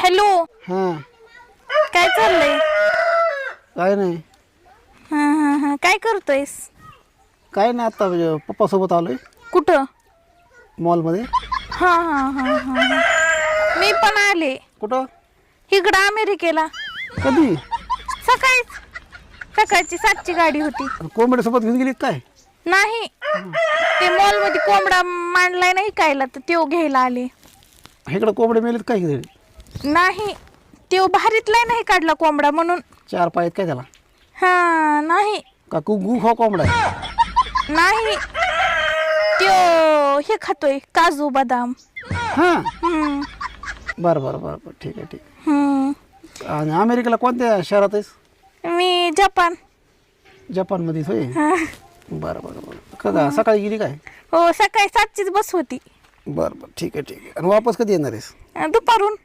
Hello. हां. काय चाललंय? काय नाही. हा काय करतोयस? काय नाही, आता पप्पासोबत आलोय कुठं? मॉलमध्ये. हा हा हा हा हा. मी पण आले कुठं? इकडं अमेरिकेला. कधी? सकाळची 7ची गाडी होती. कोंबड्यासोबत घेऊन गेली काय? नाही, ते मॉल मध्ये कोंबडा मांडलाय नाही कायला, तर त्यो घ्यायला आले. इकडं कोंबडे मेलेत काय घरी? नाही, त्यो भारीतलाय नाही काढला कोंबडा म्हणून. 4 पाय आहेत काय त्याला? हा नाही का गुफा कोंबडा आहे? नाही, त्यो हे खातोय काजू बदाम. हां. हम्म बरं बरं बरं बरं, ठीक आहे ठीक हम्म. आहे. आणि अमेरिकेला कोणत्या शहरात आहेस? मी जपान. जपानमध्येच होय. हा. बरं बरं बरं. का सकाळी गेली काय? हो, सकाळी 7चीच बस होती. बरं बरं, ठीक आहे ठीक आहे. आणि वापस कधी येणार आहेस? दुपारून.